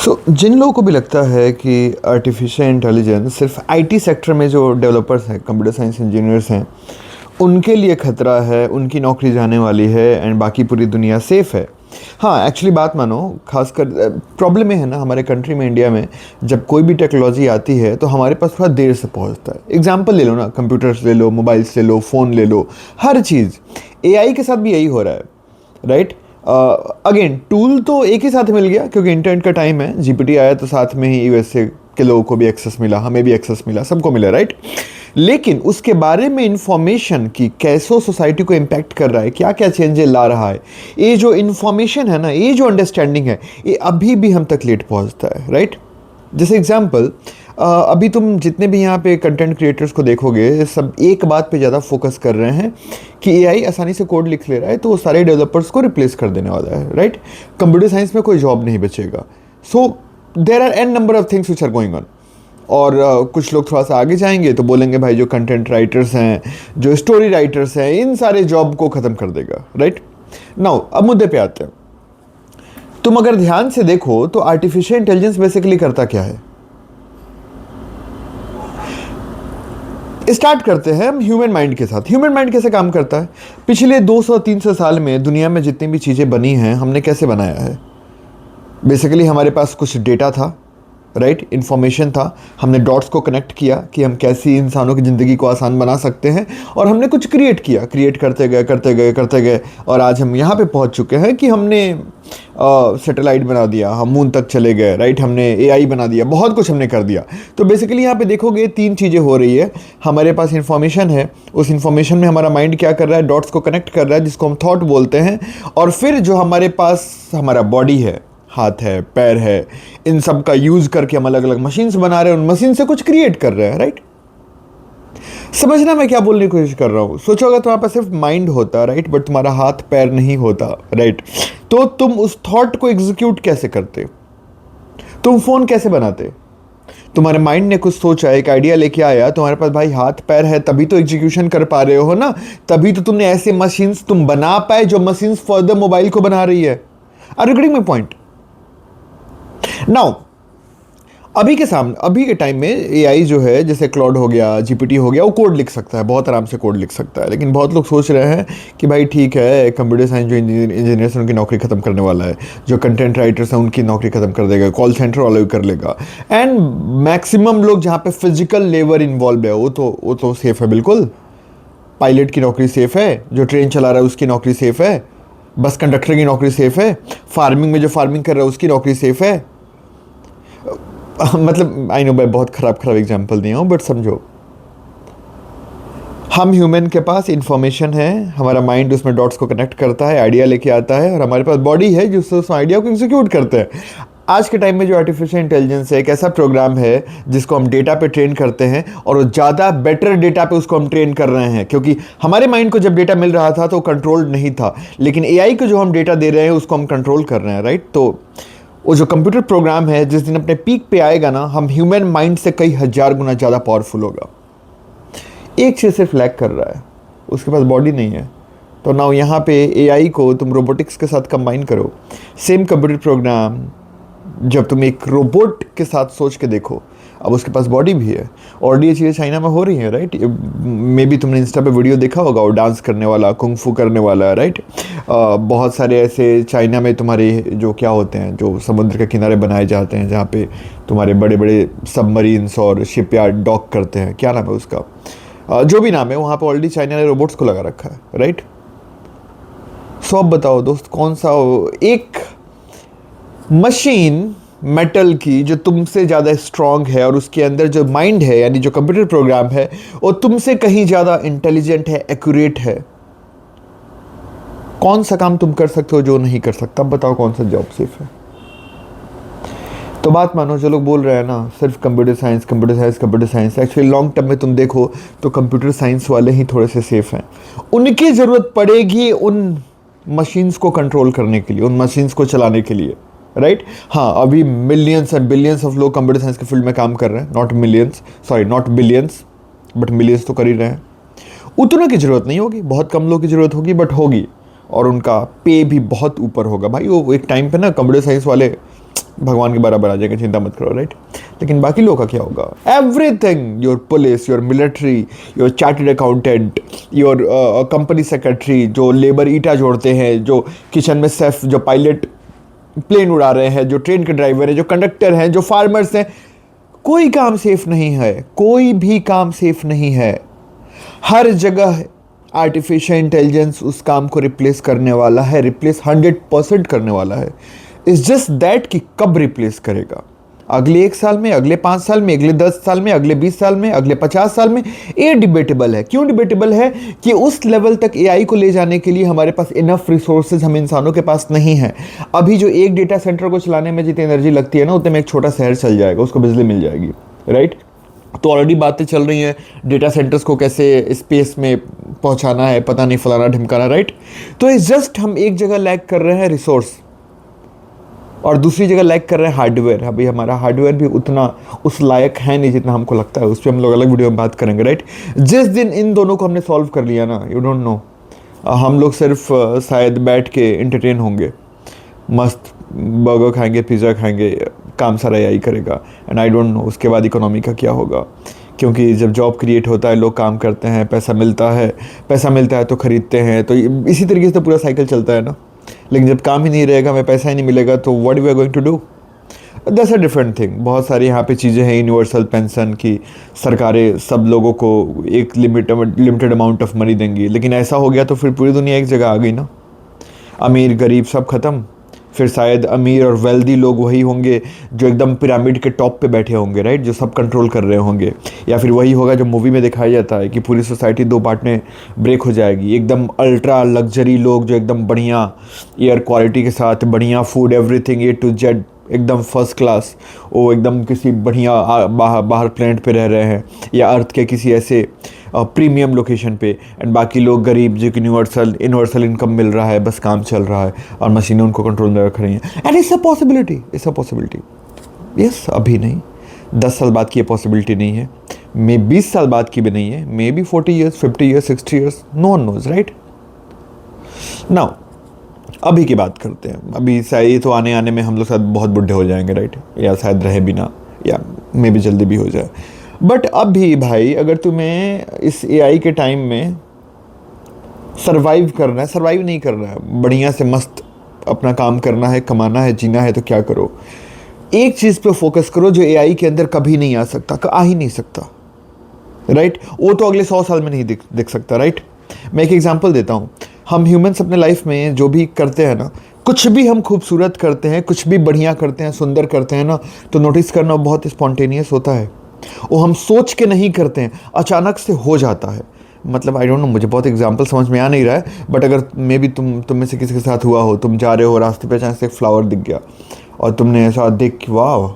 जिन लोगों को भी लगता है कि आर्टिफिशियल इंटेलिजेंस सिर्फ आईटी सेक्टर में जो डेवलपर्स हैं, कंप्यूटर साइंस इंजीनियर्स हैं, उनके लिए खतरा है, उनकी नौकरी जाने वाली है एंड बाकी पूरी दुनिया सेफ है। हाँ, एक्चुअली बात मानो, खासकर प्रॉब्लम ये है ना हमारे कंट्री में, इंडिया में, जब कोई भी टेक्नोलॉजी आती है तो हमारे पास थोड़ा देर से पहुंचता है। एग्जांपल ले लो ना, कंप्यूटर्स ले लो, मोबाइल्स ले लो, फ़ोन ले लो, हर चीज़। एआई के साथ भी यही हो रहा है, राइट। अगेन टूल तो एक ही साथ मिल गया क्योंकि इंटरनेट का टाइम है, जीपीटी आया तो साथ में ही यूएसए के लोगों को भी एक्सेस मिला, हमें भी एक्सेस मिला, सबको मिला, राइट। लेकिन उसके बारे में इंफॉर्मेशन की कैसो सोसाइटी को इम्पैक्ट कर रहा है, क्या क्या चेंजेस ला रहा है, ये जो इंफॉर्मेशन है ना, ये जो अंडरस्टैंडिंग है, ये अभी भी हम तक लेट पहुंचता है, राइट। जैसे एग्जाम्पल, अभी तुम जितने भी यहाँ पे कंटेंट क्रिएटर्स को देखोगे, सब एक बात पे ज़्यादा फोकस कर रहे हैं कि एआई आसानी से कोड लिख ले रहा है तो वो सारे डेवलपर्स को रिप्लेस कर देने वाला है, राइट। कंप्यूटर साइंस में कोई जॉब नहीं बचेगा। So there are an number of things which are going on. और कुछ लोग थोड़ा सा आगे जाएंगे तो बोलेंगे भाई जो कंटेंट राइटर्स हैं, जो स्टोरी राइटर्स हैं, इन सारे जॉब को ख़त्म कर देगा, राइट। नाउ अब मुद्दे पे आते हैं। तुम अगर ध्यान से देखो तो आर्टिफिशियल इंटेलिजेंस बेसिकली करता क्या है। स्टार्ट करते हैं हम ह्यूमन माइंड के साथ। ह्यूमन माइंड कैसे काम करता है? पिछले 200-300 साल में दुनिया में जितनी भी चीज़ें बनी हैं, हमने कैसे बनाया है? बेसिकली हमारे पास कुछ डेटा था, राइट, इन्फॉर्मेशन था, हमने डॉट्स को कनेक्ट किया कि हम कैसी इंसानों की ज़िंदगी को आसान बना सकते हैं, और हमने कुछ क्रिएट किया, क्रिएट करते गए करते गए करते गए, और आज हम यहाँ पे पहुँच चुके हैं कि हमने सैटेलाइट बना दिया, हम मून तक चले गए, राइट, हमने एआई बना दिया, बहुत कुछ हमने कर दिया। तो बेसिकली यहाँ पे देखोगे 3 चीज़ें हो रही है। हमारे पास इन्फॉर्मेशन है, उस इन्फॉर्मेशन में हमारा माइंड क्या कर रहा है, डॉट्स को कनेक्ट कर रहा है, जिसको हम थॉट बोलते हैं, और फिर जो हमारे पास हमारा बॉडी है, हाथ है, पैर है, इन सब का यूज़ करके हम अलग अलग मशीन्स बना रहे हैं, उन मशीन से कुछ क्रिएट कर रहे हैं, राइट। समझना मैं क्या बोलने की कोशिश कर रहा हूँ। सोचो अगर तुम्हारे पास सिर्फ माइंड होता, राइट, बट तुम्हारा हाथ पैर नहीं होता, राइट, तो तुम उस थॉट को एग्जीक्यूट कैसे करते? तुम फोन कैसे बनाते? तुम्हारे माइंड ने कुछ सोचा, एक आइडिया लेके आया, तुम्हारे पास भाई हाथ पैर है, तभी तो एग्जीक्यूशन कर पा रहे हो ना, तभी तो तुमने ऐसे मशीन्स तुम बना पाए जो मशीन्स फर्दर मोबाइल को बना रही है। Are you getting my point? Now अभी के टाइम में एआई जो है, जैसे क्लाउड हो गया, जीपीटी हो गया, वो कोड लिख सकता है, बहुत आराम से कोड लिख सकता है। लेकिन बहुत लोग सोच रहे हैं कि भाई ठीक है, कंप्यूटर साइंस जो इंजीनियर्स हैं उनकी नौकरी ख़त्म करने वाला है, जो कंटेंट राइटर्स हैं उनकी नौकरी ख़त्म कर देगा, कॉल सेंटर वाला भी कर लेगा, एंड मैक्सिमम लोग जहाँ पे फिजिकल लेबर इन्वॉल्व है वो तो सेफ है, बिल्कुल। पायलट की नौकरी सेफ है, जो ट्रेन चला रहा है उसकी नौकरी सेफ है, बस कंडक्टर की नौकरी सेफ है, फार्मिंग में जो फार्मिंग कर रहा है उसकी नौकरी सेफ है। मतलब आई नो मैं बहुत खराब एग्जांपल दिया हूँ, बट समझो, हम ह्यूमन के पास इंफॉर्मेशन है, हमारा माइंड उसमें डॉट्स को कनेक्ट करता है, आइडिया लेके आता है, और हमारे पास बॉडी है जो उस आइडिया को एग्जीक्यूट करते हैं। आज के टाइम में जो आर्टिफिशियल इंटेलिजेंस है, एक ऐसा प्रोग्राम है जिसको हम डेटा पे ट्रेन करते हैं, और ज़्यादा बेटर डेटा पे उसको हम ट्रेन कर रहे हैं, क्योंकि हमारे माइंड को जब डेटा मिल रहा था तो कंट्रोल नहीं था, लेकिन एआई को जो हम डेटा दे रहे हैं उसको हम कंट्रोल कर रहे हैं, राइट। तो वो जो कंप्यूटर प्रोग्राम है जिस दिन अपने पीक पे आएगा ना, हम ह्यूमन माइंड से कई हजार गुना ज़्यादा पावरफुल होगा। एक चीज़ सिर्फ लैक कर रहा है, उसके पास बॉडी नहीं है। तो नाउ यहाँ पे एआई को तुम रोबोटिक्स के साथ कंबाइन करो, सेम कंप्यूटर प्रोग्राम, जब तुम एक रोबोट के साथ सोच के देखो, अब उसके पास बॉडी भी है, और ये चीज़ें चाइना में हो रही हैं, राइट। मे बी तुमने इंस्टा पे वीडियो देखा होगा, वो डांस करने वाला, कुंग फू करने वाला, राइट। बहुत सारे ऐसे चाइना में तुम्हारे जो क्या होते हैं, जो समुद्र के किनारे बनाए जाते हैं, जहाँ पे तुम्हारे बड़े बड़े सबमरीन्स और शिपयार्ड डॉक करते हैं, क्या नाम है उसका, जो भी नाम है, वहाँ पर ऑलरेडी चाइना ने रोबोट्स को लगा रखा है, राइट। सो अब बताओ दोस्त, कौन सा एक मशीन मेटल की जो तुमसे ज़्यादा स्ट्रांग है, और उसके अंदर जो माइंड है, यानी जो कंप्यूटर प्रोग्राम है, वो तुमसे कहीं ज़्यादा इंटेलिजेंट है, एक्यूरेट है, कौन सा काम तुम कर सकते हो जो नहीं कर सकता? बताओ कौन सा जॉब सेफ है? तो बात मानो, जो लोग बोल रहे हैं ना सिर्फ computer science computer science computer science, actually long term में तुम देखो तो कंप्यूटर साइंस वाले ही थोड़े से सेफ हैं। उनकी ज़रूरत पड़ेगी उन मशीन्स को कंट्रोल करने के लिए, उन मशीन्स को चलाने के लिए, राइट। हाँ, अभी मिलियंस एंड बिलियंस ऑफ लोग कंप्यूटर साइंस के फील्ड में काम कर रहे हैं, नॉट बिलियंस, बट मिलियंस तो कर ही रहे हैं। उतना की ज़रूरत नहीं होगी, बहुत कम लोगों की ज़रूरत होगी, बट होगी, और उनका पे भी बहुत ऊपर होगा भाई। वो एक टाइम पे ना कंप्यूटर साइंस वाले भगवान के बराबर आ जाएंगे, चिंता मत करो, राइट। लेकिन बाकी लोगों का क्या होगा? Everything, your police, your military, your chartered accountant, your company secretary, जो लेबर ईटा जोड़ते हैं, जो किचन में शेफ, जो पायलट प्लेन उड़ा रहे हैं, जो ट्रेन के ड्राइवर हैं, जो कंडक्टर हैं, जो फार्मर्स हैं, कोई काम सेफ नहीं है, कोई भी काम सेफ नहीं है। हर जगह आर्टिफिशियल इंटेलिजेंस उस काम को रिप्लेस करने वाला है, रिप्लेस 100% करने वाला है। इट्स जस्ट दैट कि कब रिप्लेस करेगा, अगले 1 साल में, अगले 5 साल में, अगले 10 साल में, अगले 20 साल में, अगले 50 साल में, ये डिबेटेबल है। क्यों डिबेटेबल है? कि उस लेवल तक एआई को ले जाने के लिए हमारे पास इनफ रिसोर्सेज हम इंसानों के पास नहीं है। अभी जो एक डेटा सेंटर को चलाने में जितनी एनर्जी लगती है ना, उतने में एक छोटा शहर चल जाएगा, उसको बिजली मिल जाएगी, राइट। तो ऑलरेडी बातें चल रही हैं डेटा सेंटर्स को कैसे स्पेस में पहुंचाना है, पता नहीं फलाना ढिमकाना, राइट। तो इस जस्ट हम एक जगह लैग कर रहे हैं रिसोर्स, और दूसरी जगह लैग कर रहे हैं हार्डवेयर। अभी हमारा हार्डवेयर भी उतना उस लायक है नहीं जितना हमको लगता है, उस पर हम लोग अलग वीडियो में बात करेंगे, राइट। जिस दिन इन दोनों को हमने सॉल्व कर लिया ना, यू डोंट नो, हम लोग सिर्फ शायद बैठ के एंटरटेन होंगे, मस्त बर्गर खाएंगे, पिज़्ज़ा खाएंगे, काम सारा एआई करेगा, एंड आई डोंट नो उसके बाद इकोनॉमी का क्या होगा। क्योंकि जब जॉब क्रिएट होता है, लोग काम करते हैं, पैसा मिलता है तो ख़रीदते हैं, तो इसी तरीके से तो पूरा साइकिल चलता है ना। लेकिन जब काम ही नहीं रहेगा, हमें पैसा ही नहीं मिलेगा, तो what we are going to do? That's a different thing. बहुत सारी यहाँ पे चीज़ें हैं, यूनिवर्सल पेंशन की, सरकारें सब लोगों को एक लिमिटेड अमाउंट ऑफ मनी देंगी, लेकिन ऐसा हो गया तो फिर पूरी दुनिया एक जगह आ गई ना, अमीर गरीब सब खत्म। फिर शायद अमीर और वेल्दी लोग वही होंगे जो एकदम पिरामिड के टॉप पे बैठे होंगे, राइट, जो सब कंट्रोल कर रहे होंगे। या फिर वही होगा जो मूवी में दिखाया जाता है कि पूरी सोसाइटी 2 पार्ट में ब्रेक हो जाएगी। एकदम अल्ट्रा लग्जरी लोग जो एकदम बढ़िया एयर क्वालिटी के साथ, बढ़िया food, everything A to Z एकदम फर्स्ट क्लास, वो एकदम किसी बढ़िया बाहर प्लेनेट पे रह रहे हैं, या अर्थ के किसी ऐसे प्रीमियम लोकेशन पे, एंड बाकी लोग गरीब जो कि यूनिवर्सल इनकम मिल रहा है, बस काम चल रहा है और मशीनें उनको कंट्रोल में रख रही हैं। And it's a possibility, yes. अभी नहीं, 10 साल बाद की ये पॉसिबिलिटी नहीं है, मे 20 साल बाद की भी नहीं है, maybe 40 years, 50 years, 60 years, no one knows, right. Now अभी की बात करते हैं। अभी शायद तो आने में हम लोग शायद बहुत बुढ़े हो जाएंगे, राइट, या शायद रहे भी ना, या मे भी जल्दी भी हो जाए। बट अब भी भाई, अगर तुम्हें इस एआई के टाइम में सर्वाइव नहीं करना है, बढ़िया से मस्त अपना काम करना है, कमाना है, जीना है, तो क्या करो? एक चीज़ पे फोकस करो जो एआई के अंदर कभी नहीं आ सकता, आ ही नहीं सकता, राइट। वो तो अगले 100 साल में नहीं दिख सकता, राइट। मैं एक एग्जांपल देता हूँ। हम ह्यूमंस अपने लाइफ में जो भी करते हैं ना, कुछ भी हम खूबसूरत करते हैं, कुछ भी बढ़िया करते हैं, सुंदर करते हैं ना, तो नोटिस करना बहुत स्पॉन्टेनियस होता है। वो हम सोच के नहीं करते हैं, अचानक से हो जाता है। मतलब आई डोंट नो, मुझे बहुत एग्जांपल समझ में आ नहीं रहा है, बट अगर मे भी तुम में से किसी के साथ हुआ हो, तुम जा रहे हो रास्ते पे, अचानक से एक फ्लावर दिख गया और तुमने ऐसा देख कि वाह,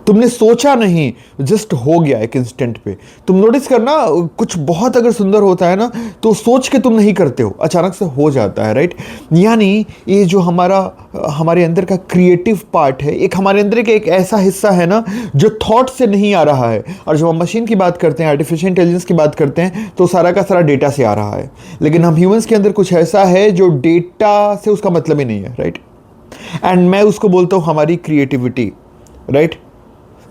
तुमने सोचा नहीं, जस्ट हो गया एक इंस्टेंट पे। तुम नोटिस करना, कुछ बहुत अगर सुंदर होता है ना, तो सोच के तुम नहीं करते हो, अचानक से हो जाता है, राइट। यानी ये जो हमारे अंदर का क्रिएटिव पार्ट है, एक हमारे अंदर का एक ऐसा हिस्सा है ना जो थॉट से नहीं आ रहा है। और जब हम मशीन की बात करते हैं, आर्टिफिशियल इंटेलिजेंस की बात करते हैं, तो सारा का सारा डेटा से आ रहा है। लेकिन हम ह्यूमंस के अंदर कुछ ऐसा है जो डेटा से उसका मतलब ही नहीं है, राइट। एंड मैं उसको बोलता हूँ हमारी creativity, right.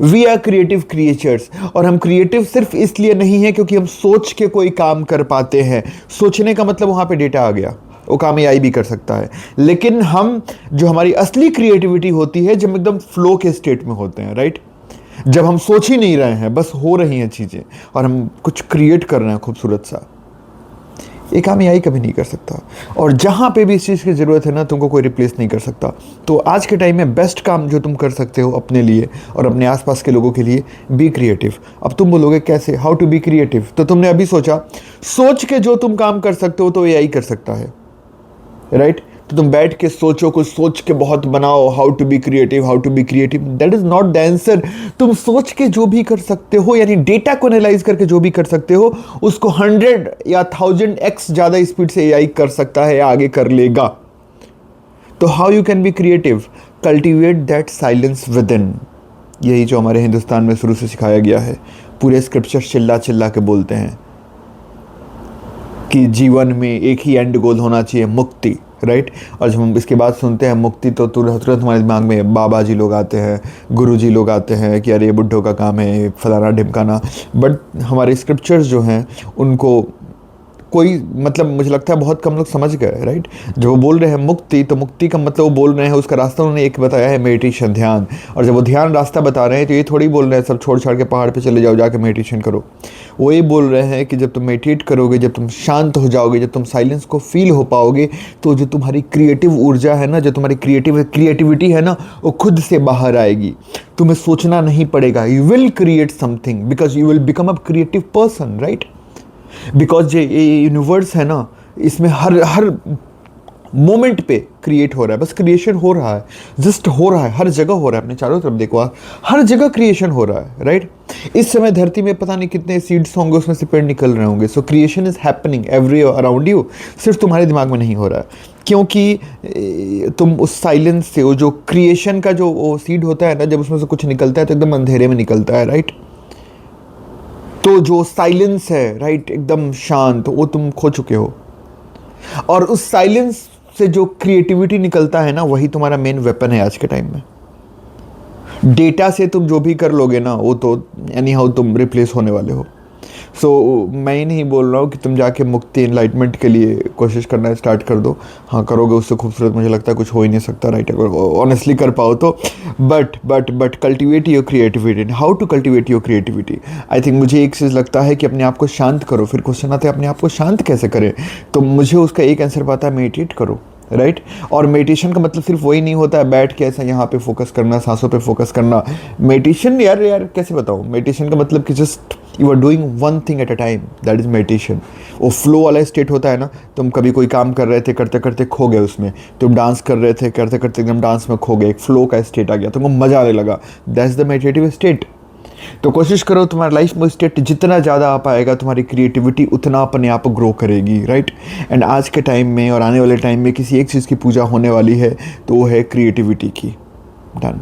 We are creative creatures. और हम क्रिएटिव सिर्फ इसलिए नहीं है क्योंकि हम सोच के कोई काम कर पाते हैं। सोचने का मतलब वहाँ पे डेटा आ गया, वो काम एआई भी कर सकता है। लेकिन हम, जो हमारी असली क्रिएटिविटी होती है, जब एकदम फ्लो के स्टेट में होते हैं, राइट, जब हम सोच ही नहीं रहे हैं, बस हो रही हैं चीज़ें और हम कुछ क्रिएट कर रहे हैं खूबसूरत सा, ये काम एआई कभी नहीं कर सकता। और जहाँ पे भी इस चीज़ की ज़रूरत है ना, तुमको कोई रिप्लेस नहीं कर सकता। तो आज के टाइम में बेस्ट काम जो तुम कर सकते हो अपने लिए और अपने आसपास के लोगों के लिए, बी क्रिएटिव। अब तुम बोलोगे कैसे, हाउ टू बी क्रिएटिव? तो तुमने अभी सोचा, सोच के जो तुम काम कर सकते हो तो एआई कर सकता है, राइट। तो तुम बैठ के सोचो, कुछ सोच के बहुत बनाओ, how to be creative, that is not the answer. तुम सोच के जो भी कर सकते हो, यानी डेटा को एनालाइज करके जो भी कर सकते हो, उसको 100 या 1000x ज़्यादा स्पीड से एआई कर सकता है या आगे कर लेगा। तो how you can be creative? Cultivate that silence with in. यही जो हमारे हिंदुस्तान में शुरू से सिखाया गया है। पूरे स्क्रिप्चर चिल्ला चिल्ला के बोलते हैं कि जीवन में एक ही एंड गोल होना चाहिए, मुक्ति। राइट। और जब हम इसके बाद सुनते हैं मुक्ति तो तुरंत तुरंत हमारे दिमाग में बाबा जी लोग आते हैं, गुरु जी लोग आते हैं कि अरे ये बुड्ढों का काम है, फलाना ढिमकाना। बट हमारे स्क्रिप्चर्स जो हैं उनको कोई मतलब मुझे लगता है बहुत कम लोग समझ गए, राइट। जब वो बोल रहे हैं मुक्ति, तो मुक्ति का मतलब वो बोल रहे हैं उसका रास्ता उन्होंने एक बताया है, मेडिटेशन, ध्यान। और जब वो ध्यान रास्ता बता रहे हैं तो ये थोड़ी बोल रहे हैं सब छोड़ छाड़ के पहाड़ पे चले जाओ, जाके मेडिटेशन करो। वो ये बोल रहे हैं कि जब तुम मेडिटेट करोगे, जब तुम शांत हो जाओगे, जब तुम साइलेंस को फील हो पाओगे, तो जो तुम्हारी क्रिएटिव ऊर्जा है ना, जो तुम्हारी क्रिएटिविटी है ना, वो खुद से बाहर आएगी। तुम्हें सोचना नहीं पड़ेगा, you will create something because you will become a creative person, right. Because ये यूनिवर्स है ना, इसमें हर हर मोमेंट पे क्रिएट हो रहा है, बस क्रिएशन हो रहा है, जस्ट हो रहा है, हर जगह हो रहा है। अपने चारों तरफ देखो, हर जगह क्रिएशन हो रहा है, राइट। इस समय धरती में पता नहीं कितने सीड्स होंगे, उसमें से पेड़ निकल रहे होंगे। So creation is happening every around you, सिर्फ तुम्हारे दिमाग में नहीं हो रहा है, क्योंकि तुम उस साइलेंस से, वो जो क्रिएशन का जो वो सीड होता है ना, जब उसमें से कुछ निकलता है तो एकदम अंधेरे में निकलता है, राइट। तो जो साइलेंस है, राइट, एकदम शांत, वो तुम खो चुके हो। और उस साइलेंस से जो क्रिएटिविटी निकलता है ना, वही तुम्हारा मेन वेपन है आज के टाइम में। डेटा से तुम जो भी कर लोगे ना, वो तो एनी हाउ तुम रिप्लेस होने वाले हो। सो मैं ही नहीं बोल रहा हूँ कि तुम जाके मुक्ति, एनलाइटमेंट के लिए कोशिश करना स्टार्ट कर दो। हाँ, करोगे, उससे खूबसूरत मुझे लगता है कुछ हो ही नहीं सकता, राइट, अगर ऑनेस्टली कर पाओ तो। But cultivate your creativity. How to cultivate your creativity? I think मुझे एक चीज़ लगता है कि अपने आप को शांत करो। फिर क्वेश्चन आता है अपने आप को शांत कैसे करें, तो मुझे उसका एक आंसर पता है, मेडिटेट करो, राइट। और मेडिटेशन का मतलब सिर्फ वही नहीं होता है बैठ के ऐसा यहाँ पे फोकस करना, सांसों पे फोकस करना। मेडिटेशन यार कैसे बताऊँ, मेडिटेशन का मतलब कि just you are doing one thing at a time, that is meditation. वो फ्लो वाला स्टेट होता है ना, तुम कभी कोई काम कर रहे थे, करते करते खो गए उसमें। तुम डांस कर रहे थे, करते करते एकदम डांस में खो गए, एक फ्लो का स्टेट आ गया, तुमको मजा आने लगा, दैट्स द मेडिटेटिव स्टेट। तो कोशिश करो तुम्हारी लाइफ में स्टेट जितना ज़्यादा आ पाएगा, तुम्हारी क्रिएटिविटी उतना अपने आप ग्रो करेगी, राइट। एंड आज के टाइम में और आने वाले टाइम में किसी एक चीज़ की पूजा होने वाली है, तो वो है क्रिएटिविटी की। डन।